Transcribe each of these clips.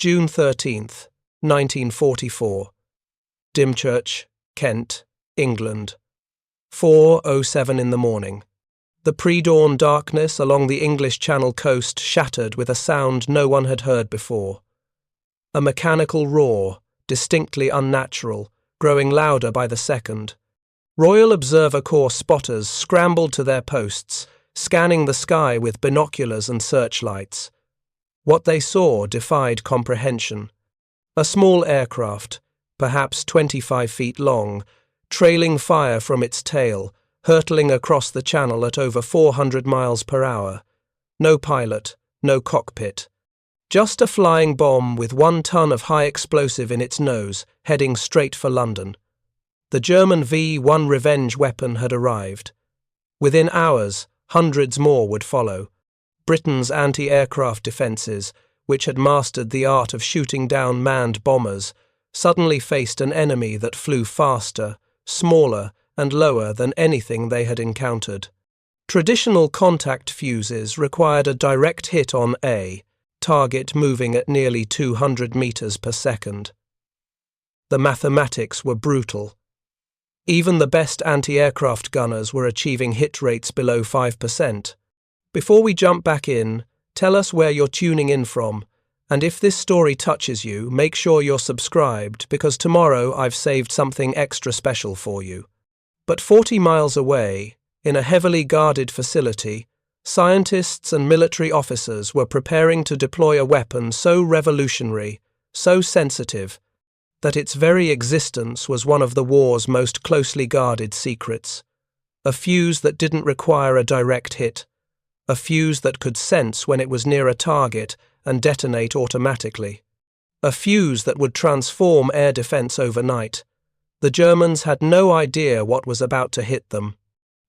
June 13th, 1944. Dymchurch, Kent, England. 4:07 in the morning. The pre-dawn darkness along the English Channel coast shattered with a sound no one had heard before. A mechanical roar, distinctly unnatural, growing louder by the second. Royal Observer Corps spotters scrambled to their posts, scanning the sky with binoculars and searchlights. What they saw defied comprehension. A small aircraft, perhaps 25 feet long, trailing fire from its tail, hurtling across the channel at over 400 miles per hour. No pilot, no cockpit. Just a flying bomb with 1 ton of high explosive in its nose, heading straight for London. The German V-1 revenge weapon had arrived. Within hours, hundreds more would follow. Britain's anti-aircraft defences, which had mastered the art of shooting down manned bombers, suddenly faced an enemy that flew faster, smaller, and lower than anything they had encountered. Traditional contact fuses required a direct hit on a target moving at nearly 200 meters per second. The mathematics were brutal. Even the best anti-aircraft gunners were achieving hit rates below 5%. Before we jump back in, tell us where you're tuning in from, and if this story touches you, make sure you're subscribed because tomorrow I've saved something extra special for you. But 40 miles away, in a heavily guarded facility, scientists and military officers were preparing to deploy a weapon so revolutionary, so sensitive, that its very existence was one of the war's most closely guarded secrets. A fuse that didn't require a direct hit. A fuse that could sense when it was near a target and detonate automatically. A fuse that would transform air defense overnight. The Germans had no idea what was about to hit them.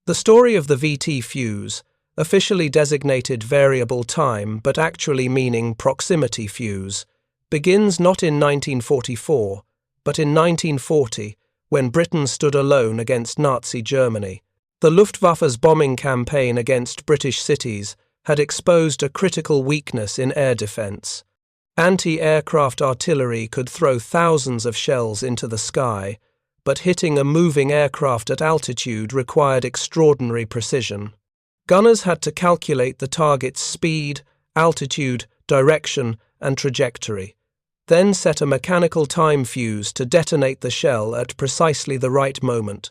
The story of the VT fuse, officially designated variable time but actually meaning proximity fuse, begins not in 1944, but in 1940, when Britain stood alone against Nazi Germany. The Luftwaffe's bombing campaign against British cities had exposed a critical weakness in air defence. Anti-aircraft artillery could throw thousands of shells into the sky, but hitting a moving aircraft at altitude required extraordinary precision. Gunners had to calculate the target's speed, altitude, direction, and trajectory, then set a mechanical time fuse to detonate the shell at precisely the right moment.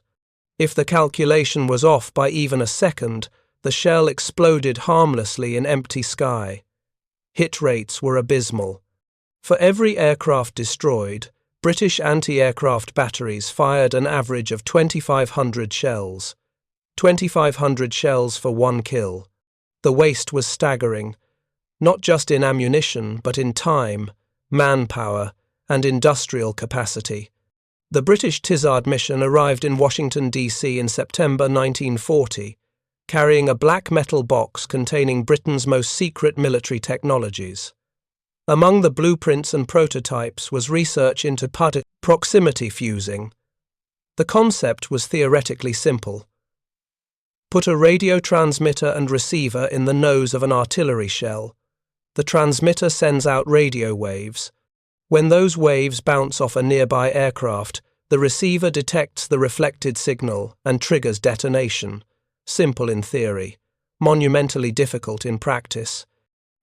If the calculation was off by even a second, the shell exploded harmlessly in empty sky. Hit rates were abysmal. For every aircraft destroyed, British anti-aircraft batteries fired an average of 2,500 shells. 2,500 shells for 1 kill. The waste was staggering, not just in ammunition, but in time, manpower, and industrial capacity. The British Tizard mission arrived in Washington, D.C. in September 1940, carrying a black metal box containing Britain's most secret military technologies. Among the blueprints and prototypes was research into proximity fusing. The concept was theoretically simple. Put a radio transmitter and receiver in the nose of an artillery shell. The transmitter sends out radio waves. When those waves bounce off a nearby aircraft, the receiver detects the reflected signal and triggers detonation. Simple in theory, monumentally difficult in practice.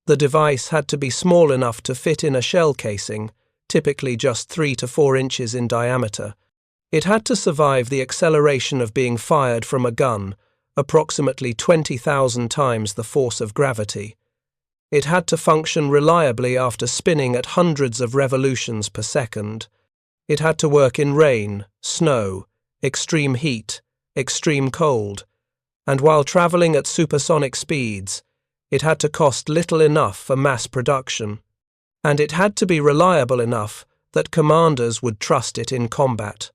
The device had to be small enough to fit in a shell casing, typically just 3 to 4 inches in diameter. It had to survive the acceleration of being fired from a gun, approximately 20,000 times the force of gravity. It had to function reliably after spinning at hundreds of revolutions per second. It had to work in rain, snow, extreme heat, extreme cold, and while travelling at supersonic speeds, it had to cost little enough for mass production. And it had to be reliable enough that commanders would trust it in combat.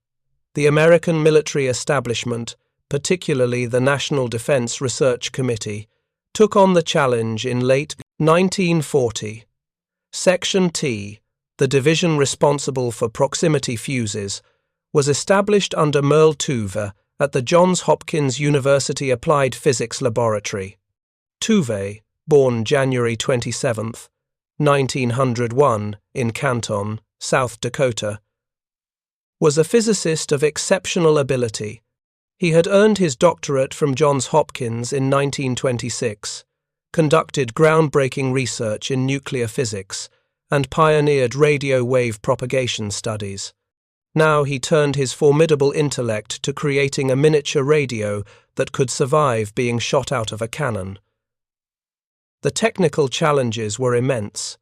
The American military establishment, particularly the National Defense Research Committee, took on the challenge in late 1940. Section T, the division responsible for proximity fuses, was established under Merle Tuve at the Johns Hopkins University Applied Physics Laboratory. Tuve, born January 27, 1901, in Canton, South Dakota, was a physicist of exceptional ability. He had earned his doctorate from Johns Hopkins in 1926, conducted groundbreaking research in nuclear physics, and pioneered radio wave propagation studies. Now he turned his formidable intellect to creating a miniature radio that could survive being shot out of a cannon. The technical challenges were immense.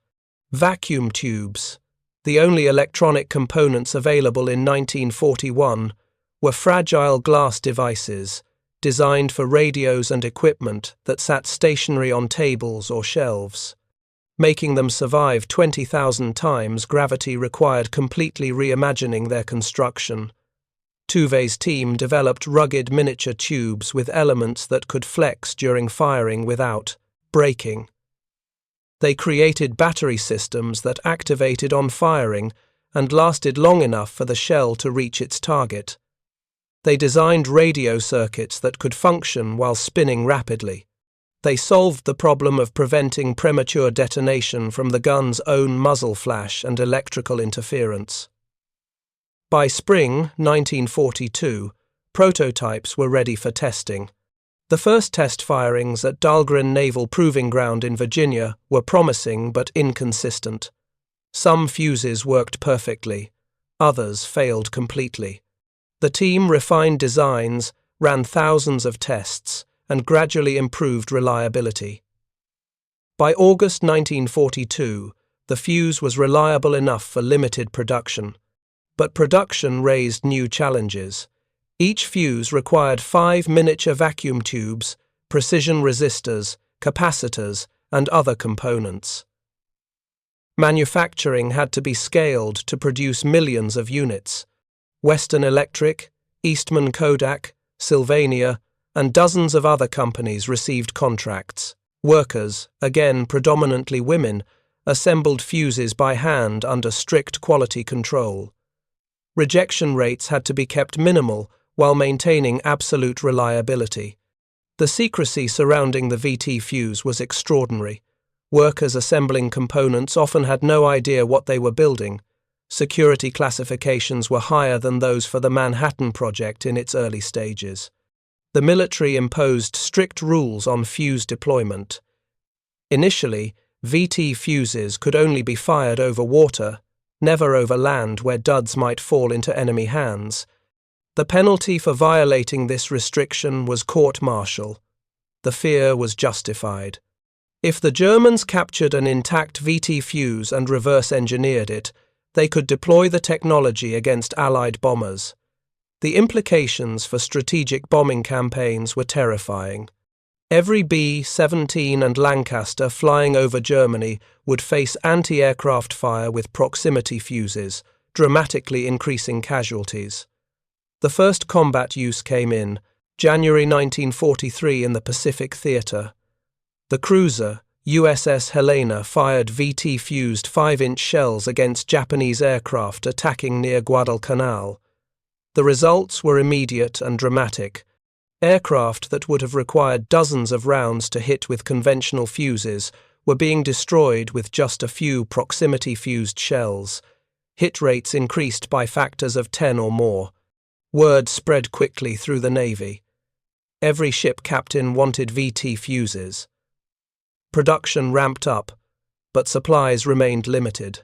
Vacuum tubes, the only electronic components available in 1941, were fragile glass devices designed for radios and equipment that sat stationary on tables or shelves. Making them survive 20,000 times, gravity required completely reimagining their construction. Tuve's team developed rugged miniature tubes with elements that could flex during firing without breaking. They created battery systems that activated on firing and lasted long enough for the shell to reach its target. They designed radio circuits that could function while spinning rapidly. They solved the problem of preventing premature detonation from the gun's own muzzle flash and electrical interference. By spring 1942, prototypes were ready for testing. The first test firings at Dahlgren Naval Proving Ground in Virginia were promising but inconsistent. Some fuses worked perfectly, others failed completely. The team refined designs, ran thousands of tests, and gradually improved reliability. By August 1942, the fuse was reliable enough for limited production. But production raised new challenges. Each fuse required 5 miniature vacuum tubes, precision resistors, capacitors, and other components. Manufacturing had to be scaled to produce millions of units. Western Electric, Eastman Kodak, Sylvania, and dozens of other companies received contracts. Workers, again predominantly women, assembled fuses by hand under strict quality control. Rejection rates had to be kept minimal while maintaining absolute reliability. The secrecy surrounding the VT fuse was extraordinary. Workers assembling components often had no idea what they were building. Security classifications were higher than those for the Manhattan Project in its early stages. The military imposed strict rules on fuse deployment. Initially, VT fuses could only be fired over water, never over land where duds might fall into enemy hands. The penalty for violating this restriction was court-martial. The fear was justified. If the Germans captured an intact VT fuse and reverse-engineered it, they could deploy the technology against Allied bombers. The implications for strategic bombing campaigns were terrifying. Every B-17 and Lancaster flying over Germany would face anti-aircraft fire with proximity fuses, dramatically increasing casualties. The first combat use came in January 1943 in the Pacific Theater. The cruiser, USS Helena, fired VT-fused 5-inch shells against Japanese aircraft attacking near Guadalcanal. The results were immediate and dramatic. Aircraft that would have required dozens of rounds to hit with conventional fuses were being destroyed with just a few proximity-fused shells. Hit rates increased by factors of 10 or more. Word spread quickly through the Navy. Every ship captain wanted VT fuses. Production ramped up, but supplies remained limited.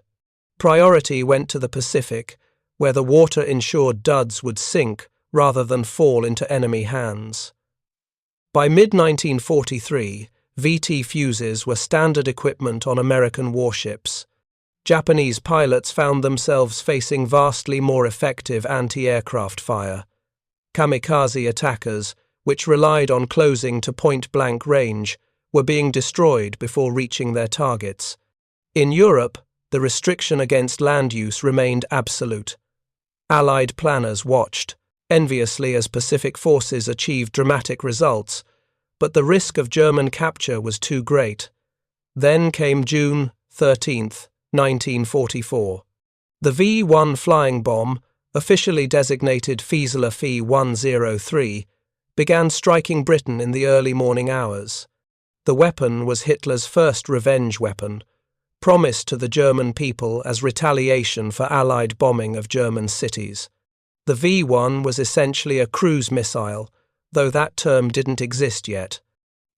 Priority went to the Pacific, where the water-insured duds would sink rather than fall into enemy hands. By mid-1943, VT fuses were standard equipment on American warships. Japanese pilots found themselves facing vastly more effective anti-aircraft fire. Kamikaze attackers, which relied on closing to point-blank range, were being destroyed before reaching their targets. In Europe, the restriction against land use remained absolute. Allied planners watched, enviously as Pacific forces achieved dramatic results, but the risk of German capture was too great. Then came June 13th, 1944. The V-1 flying bomb, officially designated Fieseler F-103, began striking Britain in the early morning hours. The weapon was Hitler's first revenge weapon. promised to the German people as retaliation for Allied bombing of German cities. The V-1 was essentially a cruise missile, though that term didn't exist yet.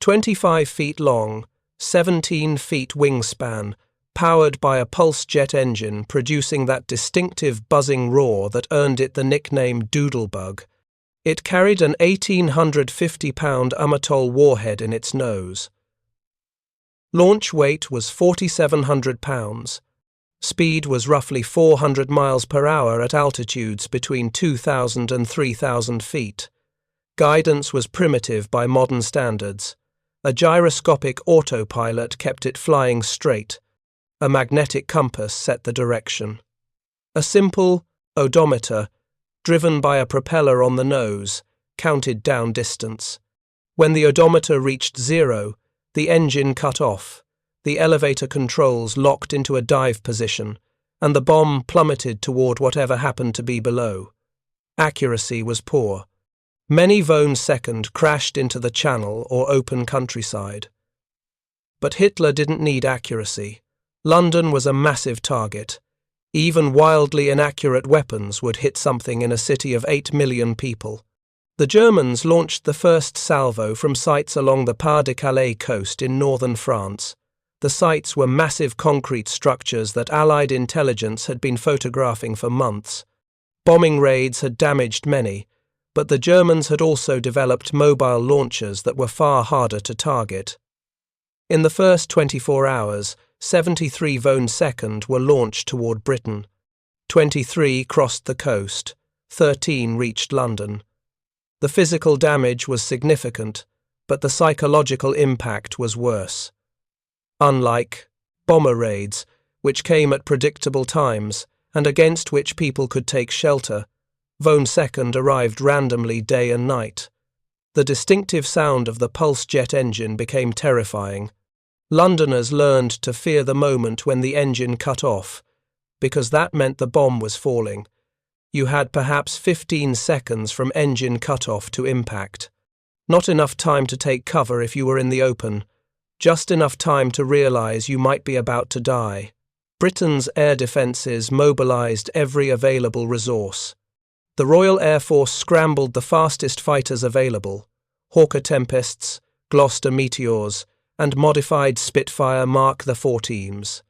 25 feet long, 17 feet wingspan, powered by a pulse jet engine producing that distinctive buzzing roar that earned it the nickname Doodlebug. It carried an 1,850-pound Unnatural warhead in its nose. Launch weight was 4,700 pounds. Speed was roughly 400 miles per hour at altitudes between 2,000 and 3,000 feet. Guidance was primitive by modern standards. A gyroscopic autopilot kept it flying straight. A magnetic compass set the direction. A simple odometer, driven by a propeller on the nose, counted down distance. When the odometer reached 0, the engine cut off, the elevator controls locked into a dive position, and the bomb plummeted toward whatever happened to be below. Accuracy was poor. Many V-2 crashed into the channel or open countryside. But Hitler didn't need accuracy. London was a massive target. Even wildly inaccurate weapons would hit something in a city of 8 million people. The Germans launched the first salvo from sites along the Pas-de-Calais coast in northern France. The sites were massive concrete structures that Allied intelligence had been photographing for months. Bombing raids had damaged many, but the Germans had also developed mobile launchers that were far harder to target. In the first 24 hours, 73 V-2 were launched toward Britain. 23 crossed the coast. 13 reached London. The physical damage was significant, but the psychological impact was worse. Unlike bomber raids, which came at predictable times and against which people could take shelter, V-2 arrived randomly day and night. The distinctive sound of the pulse jet engine became terrifying. Londoners learned to fear the moment when the engine cut off, because that meant the bomb was falling. You had perhaps 15 seconds from engine cut-off to impact. Not enough time to take cover if you were in the open, just enough time to realize you might be about to die. Britain's air defences mobilised every available resource. The Royal Air Force scrambled the fastest fighters available, Hawker Tempests, Gloucester Meteors, and modified Spitfire Mark IV teams.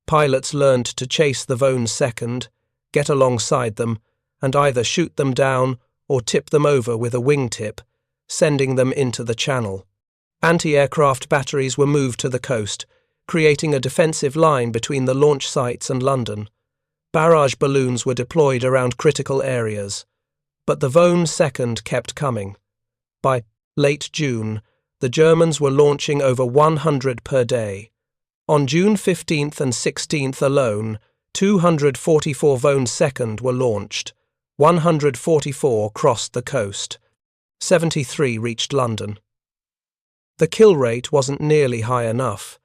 Pilots learned to chase the V-2, get alongside them, and either shoot them down or tip them over with a wingtip, sending them into the channel. Anti-aircraft batteries were moved to the coast, creating a defensive line between the launch sites and London. Barrage balloons were deployed around critical areas. But the V-2 kept coming. By late June, the Germans were launching over 100 per day. On June 15th and 16th alone, 244 V-2 were launched. 144 crossed the coast. 73 reached London. The kill rate wasn't nearly high enough.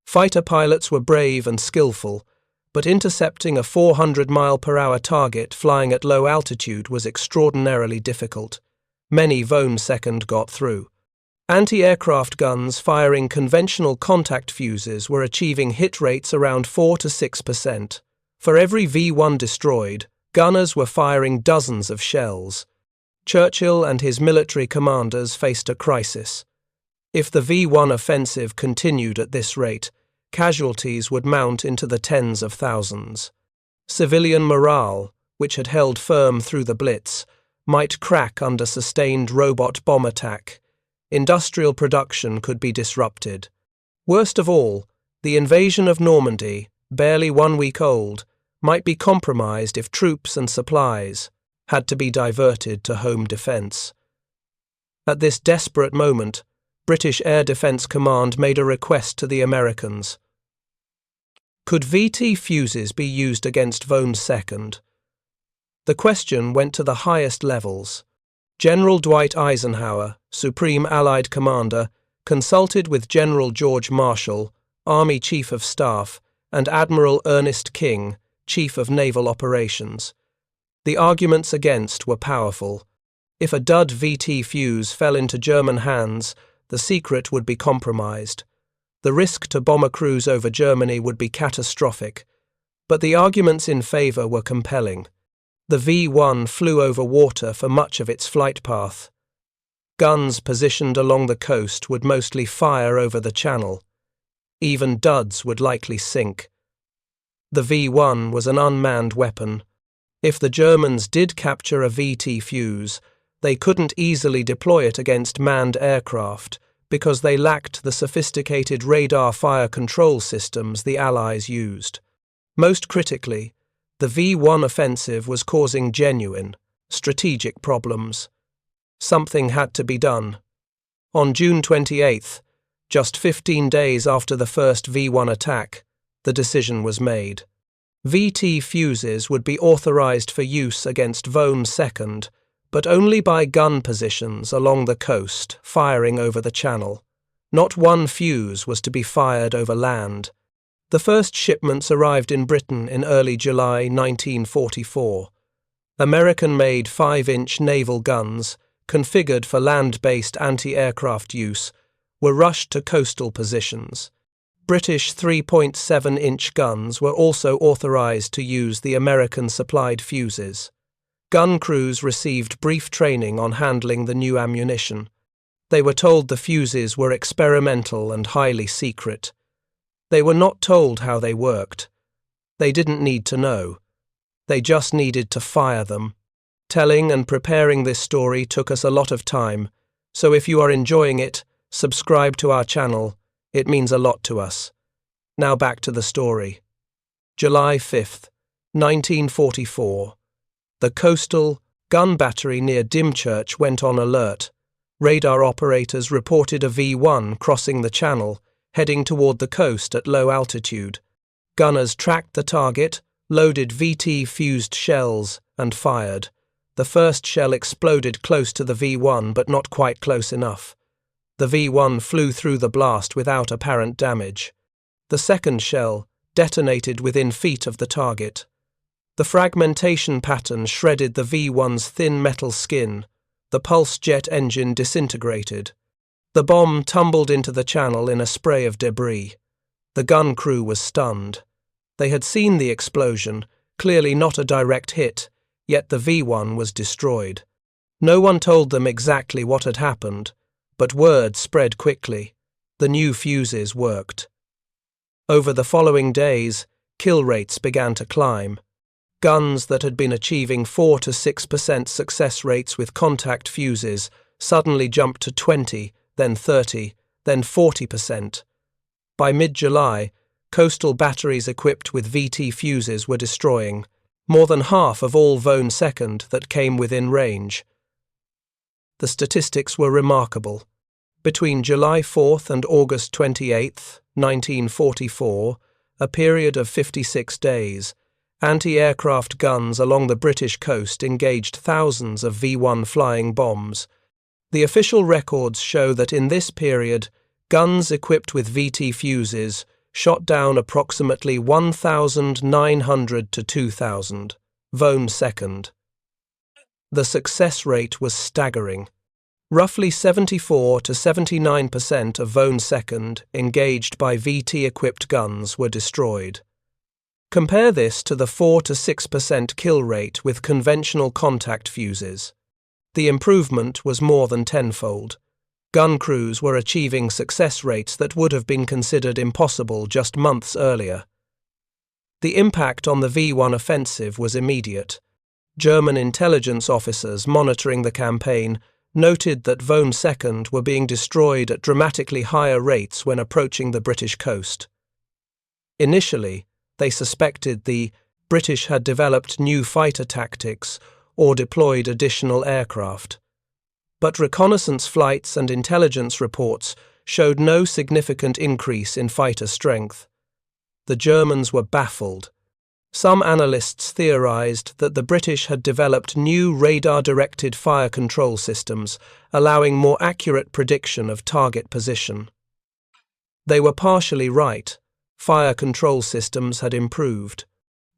Fighter pilots were brave and skillful, but intercepting a 400-mile-per-hour target flying at low altitude was extraordinarily difficult. Many V-2 got through. Anti-aircraft guns firing conventional contact fuses were achieving hit rates around 4 to 6%. For every V-1 destroyed, gunners were firing dozens of shells. Churchill and his military commanders faced a crisis. If the V-1 offensive continued at this rate, casualties would mount into the tens of thousands. Civilian morale, which had held firm through the Blitz, might crack under sustained robot bomb attack. Industrial production could be disrupted. Worst of all, the invasion of Normandy, barely 1 week old, might be compromised if troops and supplies had to be diverted to home defence. At this desperate moment, British Air Defence Command made a request to the Americans. Could VT fuses be used against V-2? The question went to the highest levels. General Dwight Eisenhower, Supreme Allied Commander, consulted with General George Marshall, Army Chief of Staff, and Admiral Ernest King, Chief of Naval Operations. The arguments against were powerful. If a dud VT fuse fell into German hands, the secret would be compromised. The risk to bomb a cruise over Germany would be catastrophic, but the arguments in favour were compelling. The V-1 flew over water for much of its flight path. Guns positioned along the coast would mostly fire over the channel. Even duds would likely sink. The V-1 was an unmanned weapon. If the Germans did capture a VT fuse, they couldn't easily deploy it against manned aircraft because they lacked the sophisticated radar fire control systems the Allies used. Most critically, the V-1 offensive was causing genuine, strategic problems. Something had to be done. On June 28th, just 15 days after the first V-1 attack, the decision was made. VT fuses would be authorized for use against V-2, but only by gun positions along the coast, firing over the channel. Not one fuse was to be fired over land. The first shipments arrived in Britain in early July 1944. American-made 5-inch naval guns, configured for land-based anti-aircraft use, were rushed to coastal positions. British 3.7-inch guns were also authorized to use the American-supplied fuses. Gun crews received brief training on handling the new ammunition. They were told the fuses were experimental and highly secret. They were not told how they worked. They didn't need to know. They just needed to fire them. Telling and preparing this story took us a lot of time, so if you are enjoying it, subscribe to our channel. It means a lot to us. Now back to the story. July 5th, 1944. The coastal gun battery near Dymchurch went on alert. Radar operators reported a V-1 crossing the channel, heading toward the coast at low altitude. Gunners tracked the target, loaded VT-fused shells, and fired. The first shell exploded close to the V-1, but not quite close enough. The V-1 flew through the blast without apparent damage. The second shell detonated within feet of the target. The fragmentation pattern shredded the V-1's thin metal skin. The pulse jet engine disintegrated. The bomb tumbled into the channel in a spray of debris. The gun crew was stunned. They had seen the explosion, clearly not a direct hit, yet the V-1 was destroyed. No one told them exactly what had happened, but word spread quickly. The new fuses worked. Over the following days, kill rates began to climb. Guns that had been achieving 4 to 6% success rates with contact fuses suddenly jumped to 20, then 30, then 40%. By mid-July, coastal batteries equipped with VT fuses were destroying more than half of all V-2 that came within range. The statistics were remarkable. Between July 4th and August 28th, 1944, a period of 56 days, anti-aircraft guns along the British coast engaged thousands of V-1 flying bombs. The official records show that in this period, guns equipped with VT fuses shot down approximately 1,900 to 2,000 V-2. The success rate was staggering. Roughly 74 to 79% of V-2 engaged by VT-equipped guns were destroyed. Compare this to the 4 to 6% kill rate with conventional contact fuses. The improvement was more than tenfold. Gun crews were achieving success rates that would have been considered impossible just months earlier. The impact on the V-1 offensive was immediate. German intelligence officers monitoring the campaign noted that V-2 were being destroyed at dramatically higher rates when approaching the British coast. Initially, they suspected the British had developed new fighter tactics or deployed additional aircraft. But reconnaissance flights and intelligence reports showed no significant increase in fighter strength. The Germans were baffled. Some analysts theorized that the British had developed new radar-directed fire control systems, allowing more accurate prediction of target position. They were partially right. Fire control systems had improved.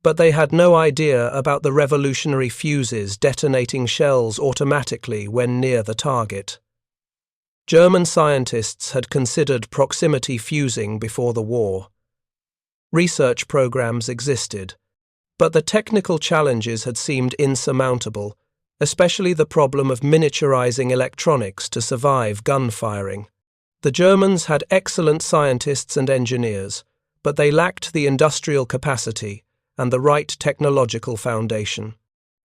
But they had no idea about the revolutionary fuses detonating shells automatically when near the target. German scientists had considered proximity fusing before the war. Research programs existed, but the technical challenges had seemed insurmountable, especially the problem of miniaturizing electronics to survive gun firing. The Germans had excellent scientists and engineers, but they lacked the industrial capacity and the right technological foundation.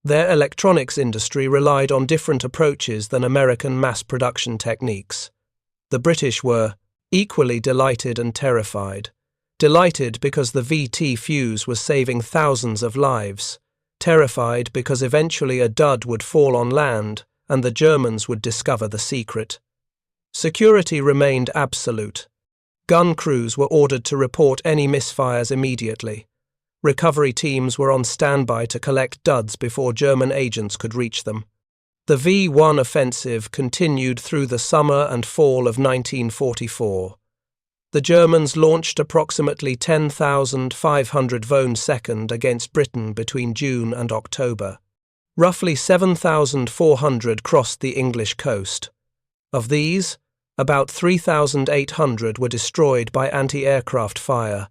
Their electronics industry relied on different approaches than American mass production techniques. The British were equally delighted and terrified. Delighted because the VT fuse was saving thousands of lives. Terrified because eventually a dud would fall on land and the Germans would discover the secret. Security remained absolute. Gun crews were ordered to report any misfires immediately. Recovery teams were on standby to collect duds before German agents could reach them. The V-1 offensive continued through the summer and fall of 1944. The Germans launched approximately 10,500 Vone second against Britain between June and October. Roughly 7,400 crossed the English coast. Of these, about 3,800 were destroyed by anti-aircraft fire,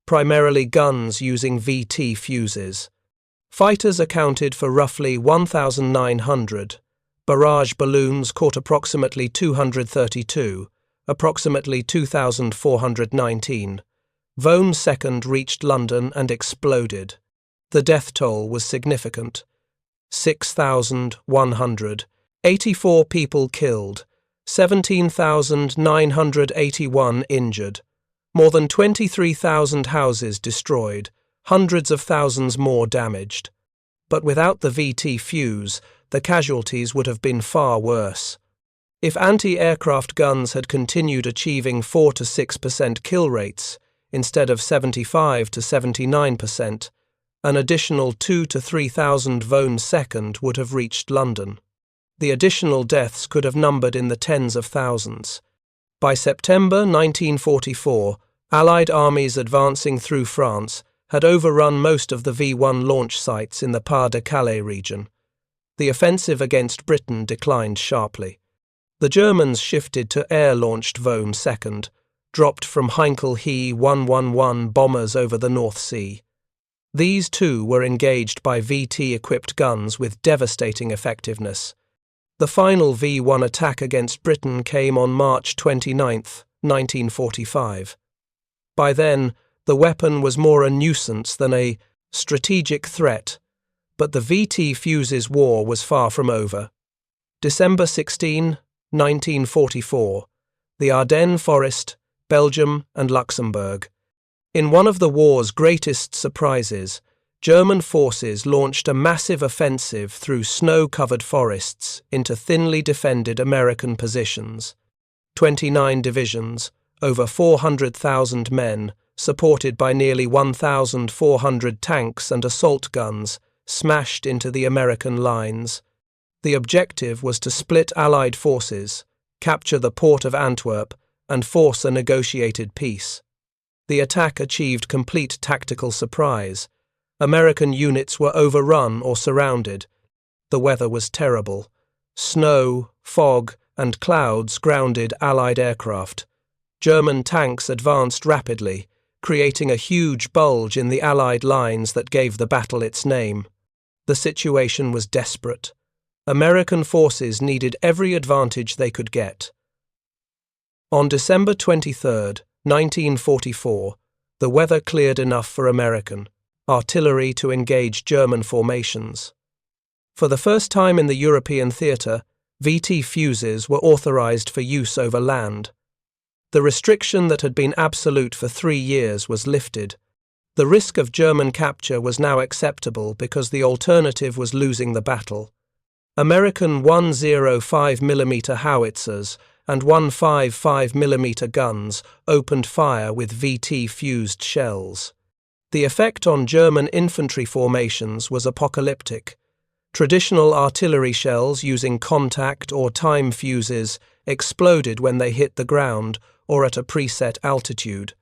primarily guns using VT fuses. Fighters accounted for roughly 1,900. Barrage balloons caught approximately 232, approximately 2,419. Vone second reached London and exploded. The death toll was significant. 6,100. 84 people killed. 17,981 injured. More than 23,000 houses destroyed, hundreds of thousands more damaged. But without the VT fuse, the casualties would have been far worse. If anti-aircraft guns had continued achieving 4 to 6% kill rates, instead of 75 to 79%, an additional 2 to 3,000 Vone second would have reached London. The additional deaths could have numbered in the tens of thousands. By September 1944, Allied armies advancing through France had overrun most of the V-1 launch sites in the Pas-de-Calais region. The offensive against Britain declined sharply. The Germans shifted to air-launched Vone second, dropped from Heinkel He 111 bombers over the North Sea. These too were engaged by VT-equipped guns with devastating effectiveness. The final V-1 attack against Britain came on March 29, 1945. By then, the weapon was more a nuisance than a strategic threat, but the VT fuses war was far from over. December 16, 1944. The Ardennes Forest, Belgium and Luxembourg. In one of the war's greatest surprises, German forces launched a massive offensive through snow-covered forests into thinly defended American positions. 29 divisions, over 400,000 men, supported by nearly 1,400 tanks and assault guns, smashed into the American lines. The objective was to split Allied forces, capture the port of Antwerp, and force a negotiated peace. The attack achieved complete tactical surprise. American units were overrun or surrounded. The weather was terrible. Snow, fog, and clouds grounded Allied aircraft. German tanks advanced rapidly, creating a huge bulge in the Allied lines that gave the battle its name. The situation was desperate. American forces needed every advantage they could get. On December 23, 1944, the weather cleared enough for American artillery to engage German formations. For the first time in the European theatre, VT fuses were authorized for use over land. The restriction that had been absolute for 3 years was lifted. The risk of German capture was now acceptable because the alternative was losing the battle. American 105mm howitzers and 155mm guns opened fire with VT-fused shells. The effect on German infantry formations was apocalyptic. Traditional artillery shells using contact or time fuses exploded when they hit the ground or at a preset altitude.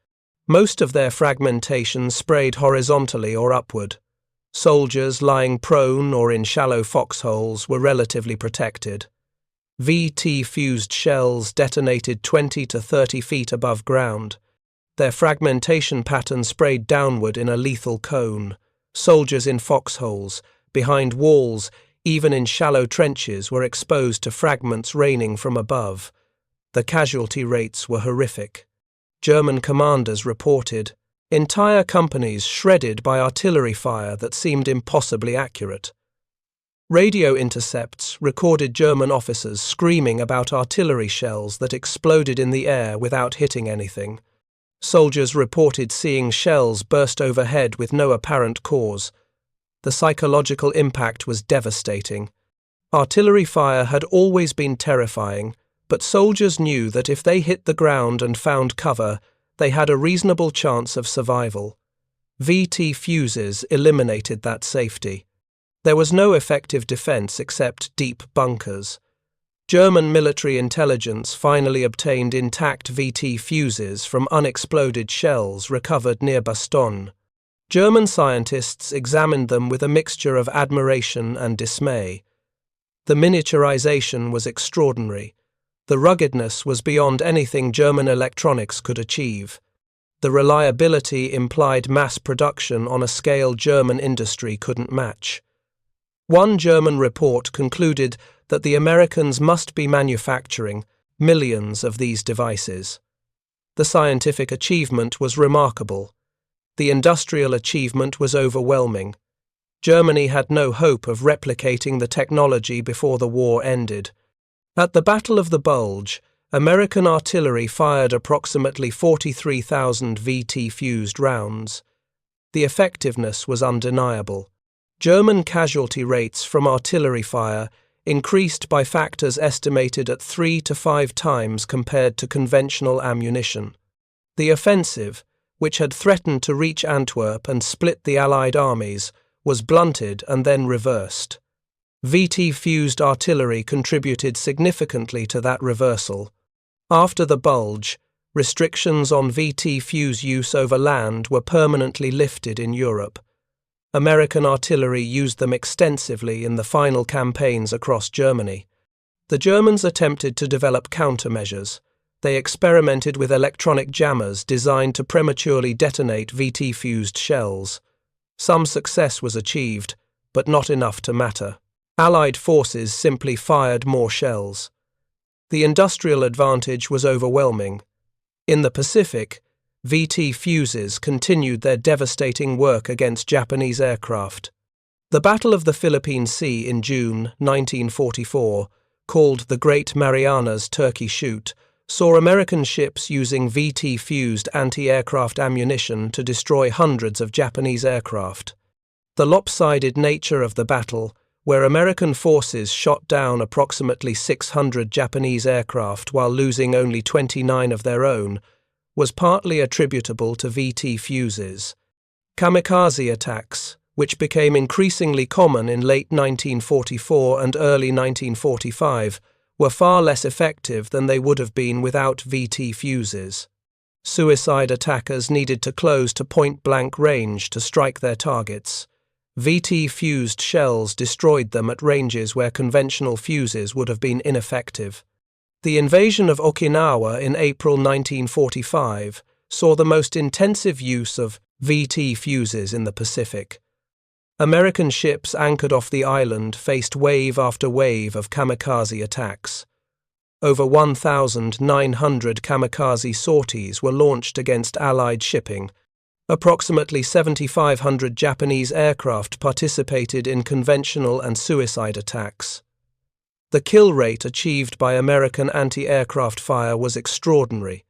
Most of their fragmentation sprayed horizontally or upward. Soldiers lying prone or in shallow foxholes were relatively protected. VT-fused shells detonated 20 to 30 feet above ground. Their fragmentation pattern sprayed downward in a lethal cone. Soldiers in foxholes, behind walls, even in shallow trenches, were exposed to fragments raining from above. The casualty rates were horrific. German commanders reported entire companies shredded by artillery fire that seemed impossibly accurate. Radio intercepts recorded German officers screaming about artillery shells that exploded in the air without hitting anything. Soldiers reported seeing shells burst overhead with no apparent cause. The psychological impact was devastating. Artillery fire had always been terrifying, but soldiers knew that if they hit the ground and found cover, they had a reasonable chance of survival. VT fuses eliminated that safety. There was no effective defense except deep bunkers. German military intelligence finally obtained intact VT fuses from unexploded shells recovered near Bastogne. German scientists examined them with a mixture of admiration and dismay. The miniaturization was extraordinary. The ruggedness was beyond anything German electronics could achieve. The reliability implied mass production on a scale German industry couldn't match. One German report concluded that the Americans must be manufacturing millions of these devices. The scientific achievement was remarkable. The industrial achievement was overwhelming. Germany had no hope of replicating the technology before the war ended. At the Battle of the Bulge, American artillery fired approximately 43,000 VT-fused rounds. The effectiveness was undeniable. German casualty rates from artillery fire increased by factors estimated at 3 to 5 times compared to conventional ammunition. The offensive, which had threatened to reach Antwerp and split the Allied armies, was blunted and then reversed. VT-fused artillery contributed significantly to that reversal. After the Bulge, restrictions on VT-fuse use over land were permanently lifted in Europe. American artillery used them extensively in the final campaigns across Germany. The Germans attempted to develop countermeasures. They experimented with electronic jammers designed to prematurely detonate VT-fused shells. Some success was achieved, but not enough to matter. Allied forces simply fired more shells. The industrial advantage was overwhelming. In the Pacific, VT fuses continued their devastating work against Japanese aircraft. The Battle of the Philippine Sea in June 1944, called the Great Marianas Turkey Shoot, saw American ships using VT-fused anti-aircraft ammunition to destroy hundreds of Japanese aircraft. The lopsided nature of the battle, where American forces shot down approximately 600 Japanese aircraft while losing only 29 of their own, was partly attributable to VT fuses. Kamikaze attacks, which became increasingly common in late 1944 and early 1945, were far less effective than they would have been without VT fuses. Suicide attackers needed to close to point-blank range to strike their targets. VT-fused shells destroyed them at ranges where conventional fuses would have been ineffective. The invasion of Okinawa in April 1945 saw the most intensive use of VT fuses in the Pacific. American ships anchored off the island faced wave after wave of kamikaze attacks. Over 1,900 kamikaze sorties were launched against Allied shipping. Approximately 7,500 Japanese aircraft participated in conventional and suicide attacks. The kill rate achieved by American anti-aircraft fire was extraordinary.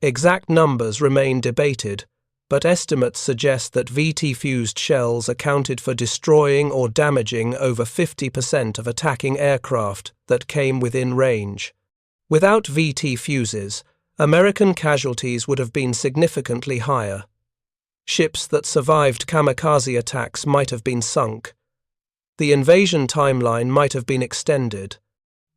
Exact numbers remain debated, but estimates suggest that VT-fused shells accounted for destroying or damaging over 50% of attacking aircraft that came within range. Without VT fuses, American casualties would have been significantly higher. Ships that survived kamikaze attacks might have been sunk. The invasion timeline might have been extended.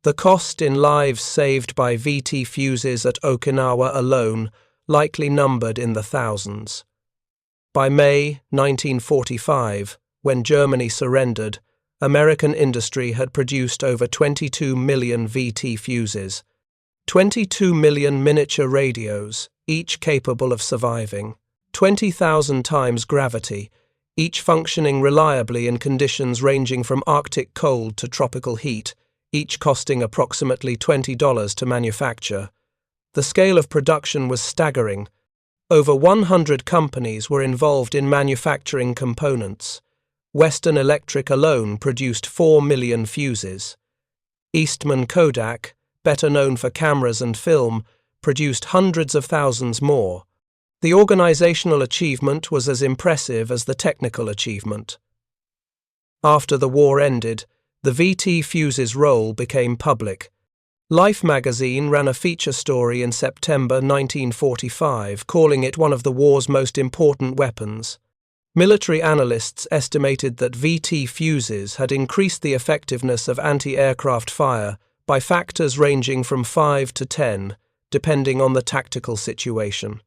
The cost in lives saved by VT fuses at Okinawa alone likely numbered in the thousands. By May 1945, when Germany surrendered, American industry had produced over 22 million VT fuses, 22 million miniature radios, each capable of surviving, 20,000 times gravity, each functioning reliably in conditions ranging from Arctic cold to tropical heat, each costing approximately $20 to manufacture. The scale of production was staggering. Over 100 companies were involved in manufacturing components. Western Electric alone produced 4 million fuses. Eastman Kodak, better known for cameras and film, produced hundreds of thousands more. The organizational achievement was as impressive as the technical achievement. After the war ended, the VT fuse's role became public. Life magazine ran a feature story in September 1945 calling it one of the war's most important weapons. Military analysts estimated that VT fuses had increased the effectiveness of anti-aircraft fire by factors ranging from 5 to 10, depending on the tactical situation.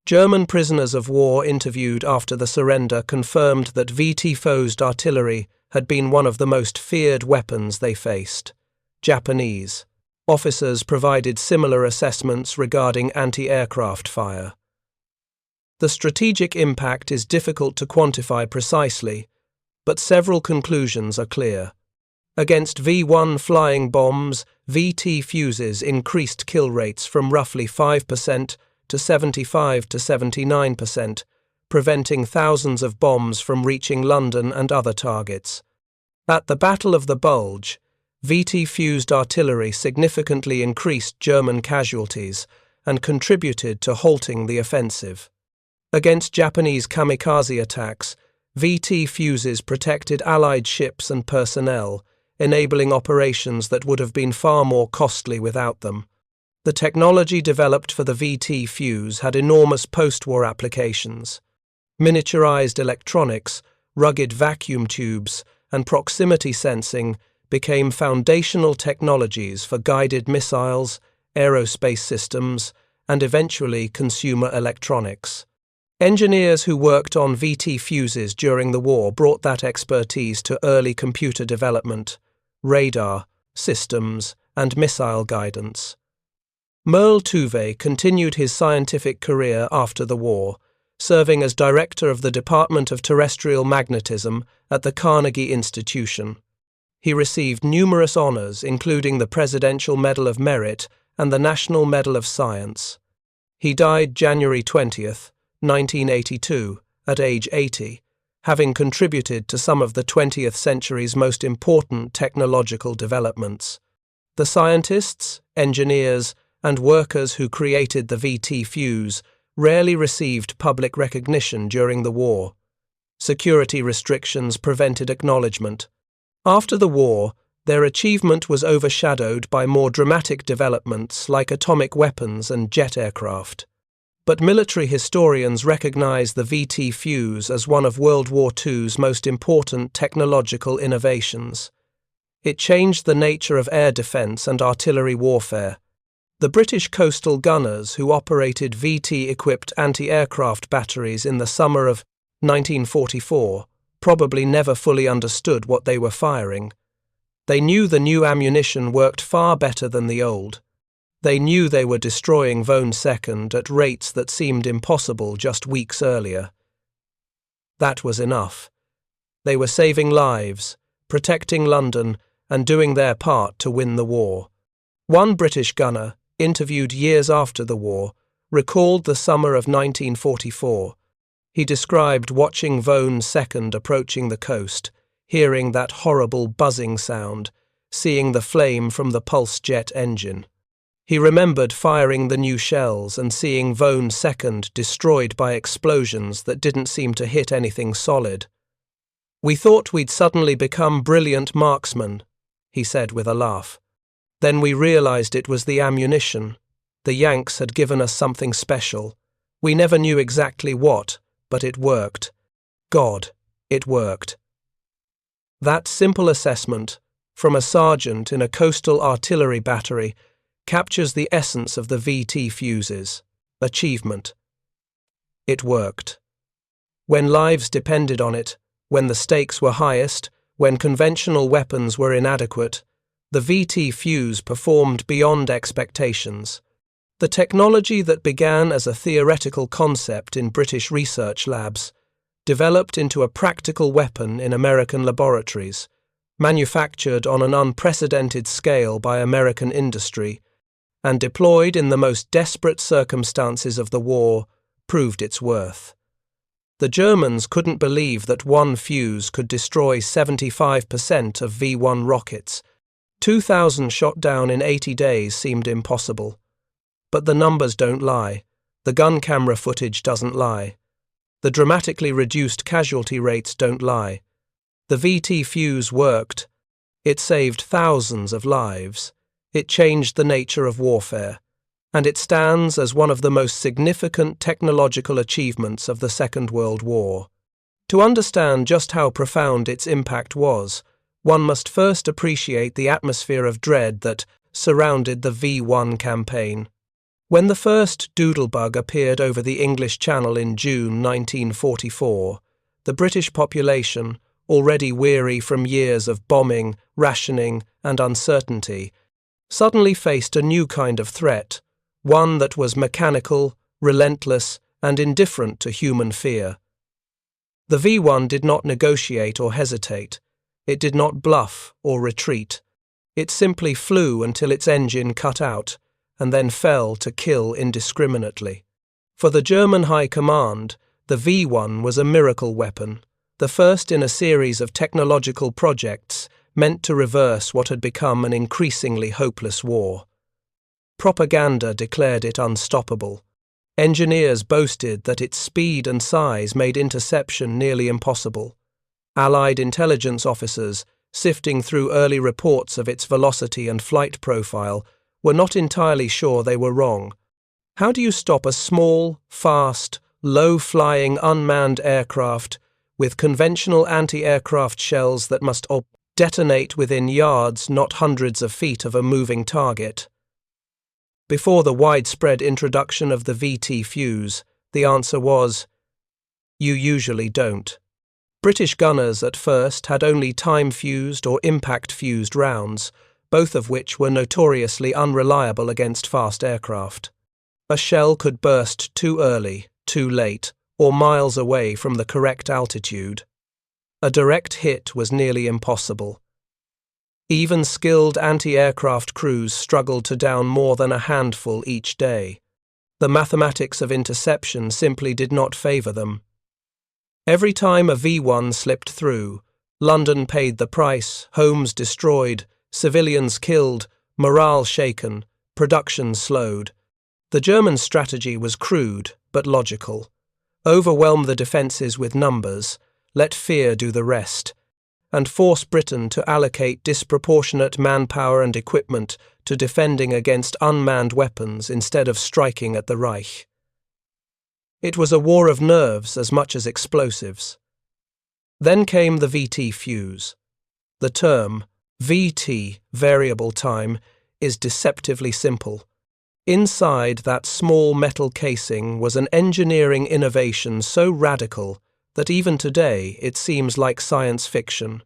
German prisoners of war interviewed after the surrender confirmed that VT-fused artillery had been one of the most feared weapons they faced. Japanese officers provided similar assessments regarding anti-aircraft fire. The strategic impact is difficult to quantify precisely, but several conclusions are clear. Against V-1 flying bombs, VT fuses increased kill rates from roughly 5% to 75 to 79%, preventing thousands of bombs from reaching London and other targets. At the Battle of the Bulge, VT-fused artillery significantly increased German casualties and contributed to halting the offensive. Against Japanese kamikaze attacks, VT fuses protected Allied ships and personnel, enabling operations that would have been far more costly without them. The technology developed for the VT fuse had enormous post-war applications. Miniaturized electronics, rugged vacuum tubes, and proximity sensing became foundational technologies for guided missiles, aerospace systems, and eventually consumer electronics. Engineers who worked on VT fuses during the war brought that expertise to early computer development, radar, systems, and missile guidance. Merle Tuve continued his scientific career after the war, serving as director of the Department of Terrestrial Magnetism at the Carnegie Institution. He received numerous honors, including the Presidential Medal of Merit and the National Medal of Science. He died January 20th, 1982, at age 80, having contributed to some of the 20th century's most important technological developments. The scientists, engineers, and workers who created the VT fuse rarely received public recognition during the war. Security restrictions prevented acknowledgement. After the war, their achievement was overshadowed by more dramatic developments like atomic weapons and jet aircraft. But military historians recognize the VT fuse as one of World War II's most important technological innovations. It changed the nature of air defense and artillery warfare. The British coastal gunners who operated VT-equipped anti-aircraft batteries in the summer of 1944 probably never fully understood what they were firing. They knew the new ammunition worked far better than the old. They knew they were destroying V-1 second at rates that seemed impossible just weeks earlier. That was enough. They were saving lives, protecting London, and doing their part to win the war. One British gunner, interviewed years after the war, recalled the summer of 1944. He described watching V-1 second approaching the coast, hearing that horrible buzzing sound, seeing the flame from the pulse jet engine. He remembered firing the new shells and seeing V-1 second destroyed by explosions that didn't seem to hit anything solid. "We thought we'd suddenly become brilliant marksmen," he said with a laugh. "Then we realized it was the ammunition. The Yanks had given us something special. We never knew exactly what, but it worked. God, it worked." That simple assessment, from a sergeant in a coastal artillery battery, captures the essence of the VT fuse's achievement. It worked. When lives depended on it, when the stakes were highest, when conventional weapons were inadequate, the VT fuse performed beyond expectations. The technology that began as a theoretical concept in British research labs developed into a practical weapon in American laboratories, manufactured on an unprecedented scale by American industry, and deployed in the most desperate circumstances of the war, proved its worth. The Germans couldn't believe that one fuse could destroy 75% of V-1 rockets. 2,000 shot down in 80 days seemed impossible. But the numbers don't lie. The gun camera footage doesn't lie. The dramatically reduced casualty rates don't lie. The VT fuse worked. It saved thousands of lives. It changed the nature of warfare. And it stands as one of the most significant technological achievements of the Second World War. To understand just how profound its impact was, one must first appreciate the atmosphere of dread that surrounded the V-1 campaign. When the first doodlebug appeared over the English Channel in June 1944, the British population, already weary from years of bombing, rationing, and uncertainty, suddenly faced a new kind of threat, one that was mechanical, relentless, and indifferent to human fear. The V-1 did not negotiate or hesitate. It did not bluff or retreat. It simply flew until its engine cut out, and then fell to kill indiscriminately. For the German High Command, the V-1 was a miracle weapon, the first in a series of technological projects meant to reverse what had become an increasingly hopeless war. Propaganda declared it unstoppable. Engineers boasted that its speed and size made interception nearly impossible. Allied intelligence officers, sifting through early reports of its velocity and flight profile, were not entirely sure they were wrong. How do you stop a small, fast, low-flying unmanned aircraft with conventional anti-aircraft shells that must detonate within yards, not hundreds of feet of a moving target? Before the widespread introduction of the VT fuse, the answer was, you usually don't. British gunners at first had only time-fused or impact-fused rounds, both of which were notoriously unreliable against fast aircraft. A shell could burst too early, too late, or miles away from the correct altitude. A direct hit was nearly impossible. Even skilled anti-aircraft crews struggled to down more than a handful each day. The mathematics of interception simply did not favour them. Every time a V-1 slipped through, London paid the price, homes destroyed, civilians killed, morale shaken, production slowed. The German strategy was crude but logical. Overwhelm the defences with numbers, let fear do the rest, and force Britain to allocate disproportionate manpower and equipment to defending against unmanned weapons instead of striking at the Reich. It was a war of nerves as much as explosives. Then came the VT fuse. The term, VT, variable time, is deceptively simple. Inside that small metal casing was an engineering innovation so radical that even today it seems like science fiction.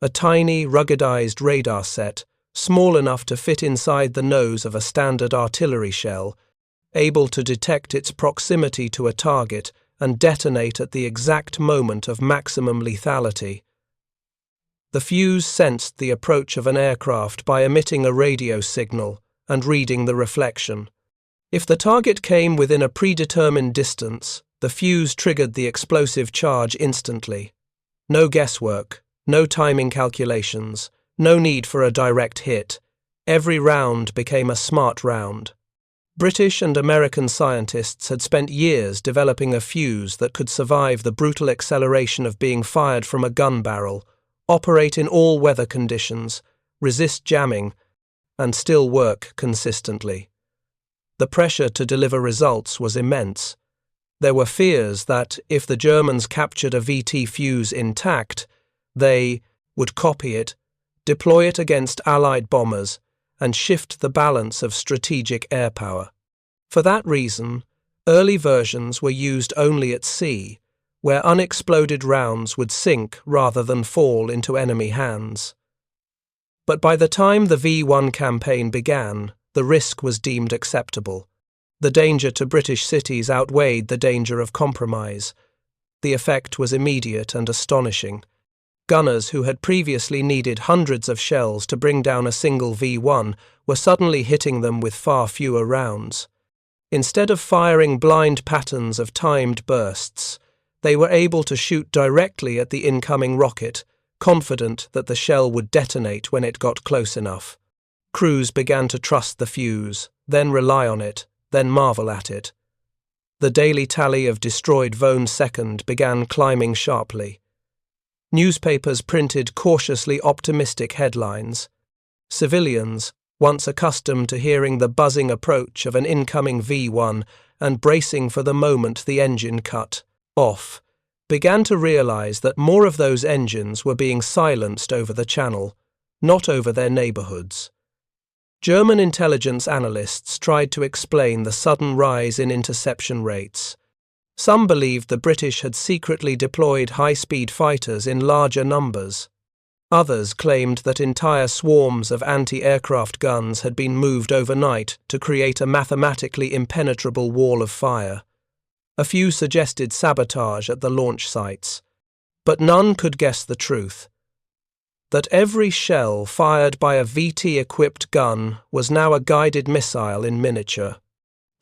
A tiny, ruggedized radar set, small enough to fit inside the nose of a standard artillery shell, able to detect its proximity to a target and detonate at the exact moment of maximum lethality. The fuse sensed the approach of an aircraft by emitting a radio signal and reading the reflection. If the target came within a predetermined distance, the fuse triggered the explosive charge instantly. No guesswork, no timing calculations, no need for a direct hit. Every round became a smart round. British and American scientists had spent years developing a fuse that could survive the brutal acceleration of being fired from a gun barrel, operate in all weather conditions, resist jamming, and still work consistently. The pressure to deliver results was immense. There were fears that, if the Germans captured a VT fuse intact, they would copy it, deploy it against Allied bombers, and shift the balance of strategic air power. For that reason, early versions were used only at sea, where unexploded rounds would sink rather than fall into enemy hands. But by the time the V-1 campaign began, the risk was deemed acceptable. The danger to British cities outweighed the danger of compromise. The effect was immediate and astonishing. Gunners who had previously needed hundreds of shells to bring down a single V-1 were suddenly hitting them with far fewer rounds. Instead of firing blind patterns of timed bursts, they were able to shoot directly at the incoming rocket, confident that the shell would detonate when it got close enough. Crews began to trust the fuse, then rely on it, then marvel at it. The daily tally of destroyed V-2 began climbing sharply. Newspapers printed cautiously optimistic headlines. Civilians, once accustomed to hearing the buzzing approach of an incoming V-1 and bracing for the moment the engine cut off, began to realize that more of those engines were being silenced over the channel, not over their neighborhoods. German intelligence analysts tried to explain the sudden rise in interception rates. Some believed the British had secretly deployed high-speed fighters in larger numbers. Others claimed that entire swarms of anti-aircraft guns had been moved overnight to create a mathematically impenetrable wall of fire. A few suggested sabotage at the launch sites, but none could guess the truth. That every shell fired by a VT-equipped gun was now a guided missile in miniature.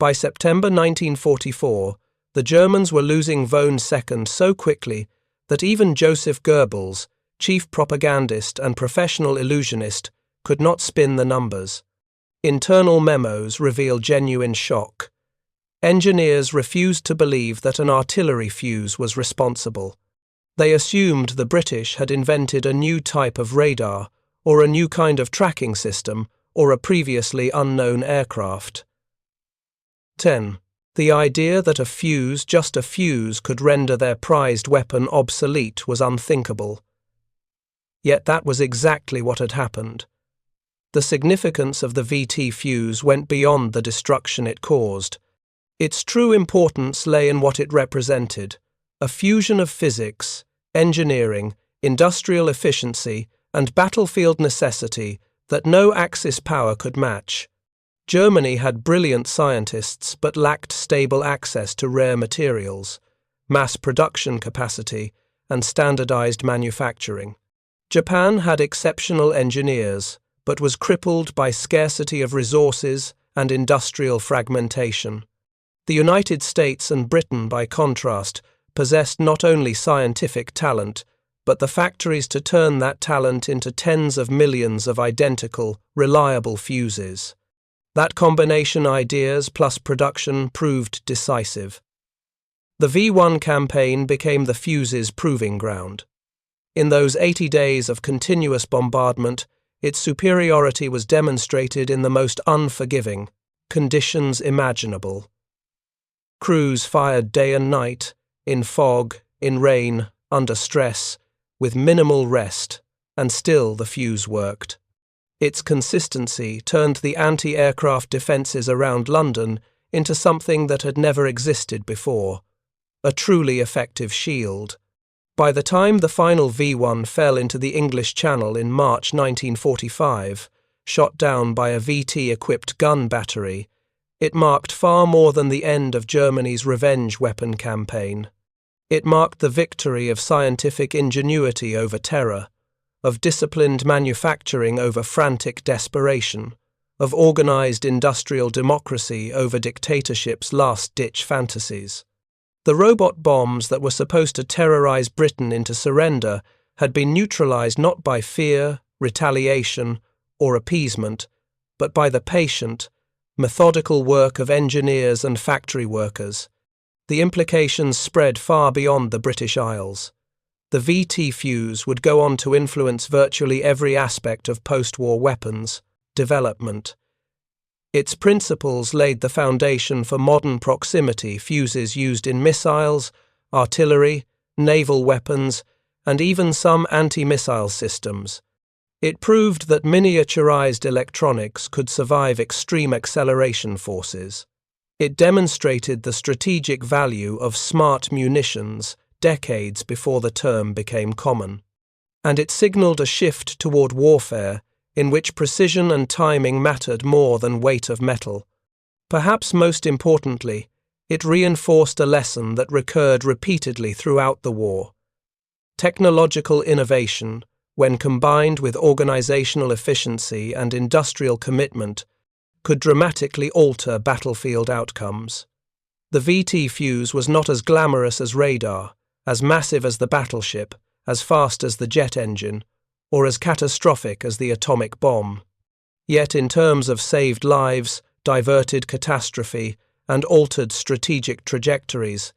By September 1944, the Germans were losing V-2 so quickly that even Joseph Goebbels, chief propagandist and professional illusionist, could not spin the numbers. Internal memos reveal genuine shock. Engineers refused to believe that an artillery fuse was responsible. They assumed the British had invented a new type of radar, or a new kind of tracking system, or a previously unknown aircraft. 10. The idea that a fuse, just a fuse, could render their prized weapon obsolete was unthinkable. Yet that was exactly what had happened. The significance of the VT fuse went beyond the destruction it caused. Its true importance lay in what it represented: a fusion of physics, engineering, industrial efficiency, and battlefield necessity that no Axis power could match. Germany had brilliant scientists but lacked stable access to rare materials, mass production capacity, and standardized manufacturing. Japan had exceptional engineers, but was crippled by scarcity of resources and industrial fragmentation. The United States and Britain, by contrast, possessed not only scientific talent, but the factories to turn that talent into tens of millions of identical, reliable fuses. That combination, ideas plus production, proved decisive. The V-1 campaign became the fuse's proving ground. In those 80 days of continuous bombardment, its superiority was demonstrated in the most unforgiving conditions imaginable. Crews fired day and night, in fog, in rain, under stress, with minimal rest, and still the fuse worked. Its consistency turned the anti-aircraft defences around London into something that had never existed before, a truly effective shield. By the time the final V-1 fell into the English Channel in March 1945, shot down by a VT-equipped gun battery, it marked far more than the end of Germany's revenge weapon campaign. It marked the victory of scientific ingenuity over terror, of disciplined manufacturing over frantic desperation, of organized industrial democracy over dictatorship's last-ditch fantasies. The robot bombs that were supposed to terrorize Britain into surrender had been neutralized not by fear, retaliation, or appeasement, but by the patient, methodical work of engineers and factory workers. The implications spread far beyond the British Isles. The VT fuse would go on to influence virtually every aspect of post-war weapons development. Its principles laid the foundation for modern proximity fuses used in missiles, artillery, naval weapons, and even some anti-missile systems. It proved that miniaturized electronics could survive extreme acceleration forces. It demonstrated the strategic value of smart munitions decades before the term became common. And it signaled a shift toward warfare in which precision and timing mattered more than weight of metal. Perhaps most importantly, it reinforced a lesson that recurred repeatedly throughout the war. Technological innovation, when combined with organizational efficiency and industrial commitment, could dramatically alter battlefield outcomes. The VT fuse was not as glamorous as radar, as massive as the battleship, as fast as the jet engine, or as catastrophic as the atomic bomb. Yet in terms of saved lives, diverted catastrophe, and altered strategic trajectories,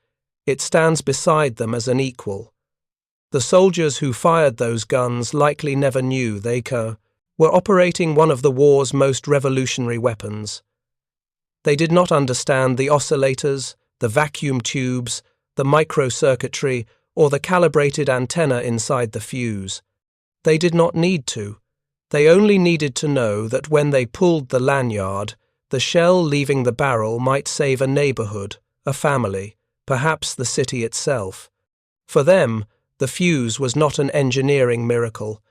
it stands beside them as an equal. The soldiers who fired those guns likely never knew they were operating one of the war's most revolutionary weapons. They did not understand the oscillators, the vacuum tubes, the microcircuitry, or the calibrated antenna inside the fuse. They did not need to. They only needed to know that when they pulled the lanyard, the shell leaving the barrel might save a neighborhood, a family, perhaps the city itself. For them, the fuse was not an engineering miracle.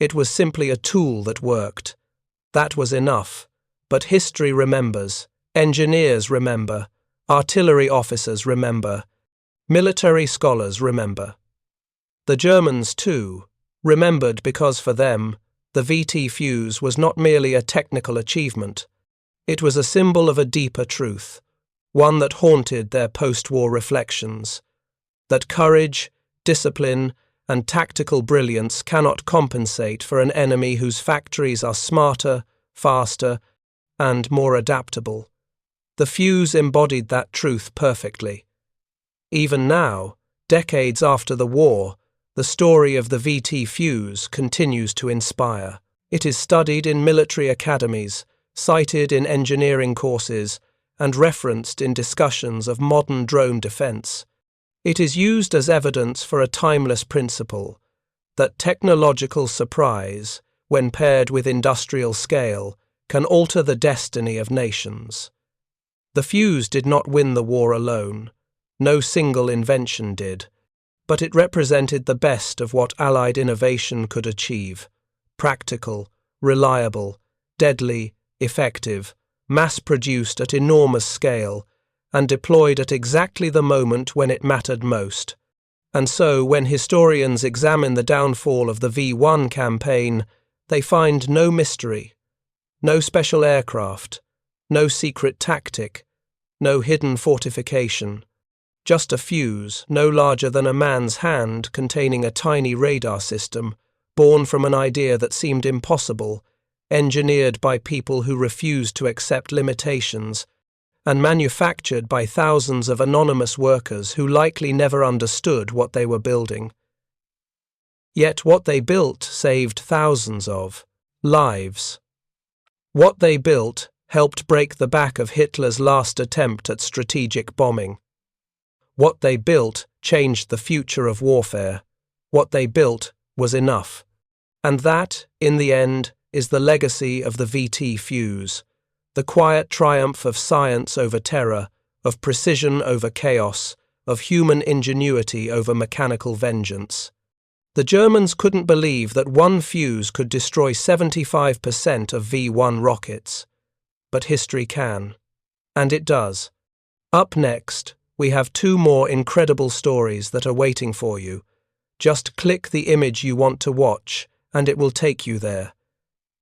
It was simply a tool that worked. That was enough. But history remembers. Engineers remember. Artillery officers remember. Military scholars remember. The Germans, too, remembered because for them, the VT fuse was not merely a technical achievement. It was a symbol of a deeper truth, one that haunted their post-war reflections, that courage, discipline, and tactical brilliance cannot compensate for an enemy whose factories are smarter, faster, and more adaptable. The fuse embodied that truth perfectly. Even now, decades after the war, the story of the VT fuse continues to inspire. It is studied in military academies, cited in engineering courses, and referenced in discussions of modern drone defense. It is used as evidence for a timeless principle, that technological surprise, when paired with industrial scale, can alter the destiny of nations. The fuse did not win the war alone. No single invention did. But it represented the best of what Allied innovation could achieve: practical, reliable, deadly, effective, mass-produced at enormous scale, and deployed at exactly the moment when it mattered most. And so, when historians examine the downfall of the V-1 campaign, they find no mystery, no special aircraft, no secret tactic, no hidden fortification. Just a fuse, no larger than a man's hand, containing a tiny radar system, born from an idea that seemed impossible, engineered by people who refused to accept limitations, and manufactured by thousands of anonymous workers who likely never understood what they were building. Yet what they built saved thousands of lives. What they built helped break the back of Hitler's last attempt at strategic bombing. What they built changed the future of warfare. What they built was enough. And that, in the end, is the legacy of the VT fuse, the quiet triumph of science over terror, of precision over chaos, of human ingenuity over mechanical vengeance. The Germans couldn't believe that one fuse could destroy 75% of V-1 rockets. But history can. And it does. Up next, we have two more incredible stories that are waiting for you. Just click the image you want to watch, and it will take you there.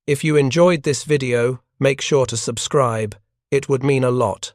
If you enjoyed this video, make sure to subscribe. It would mean a lot.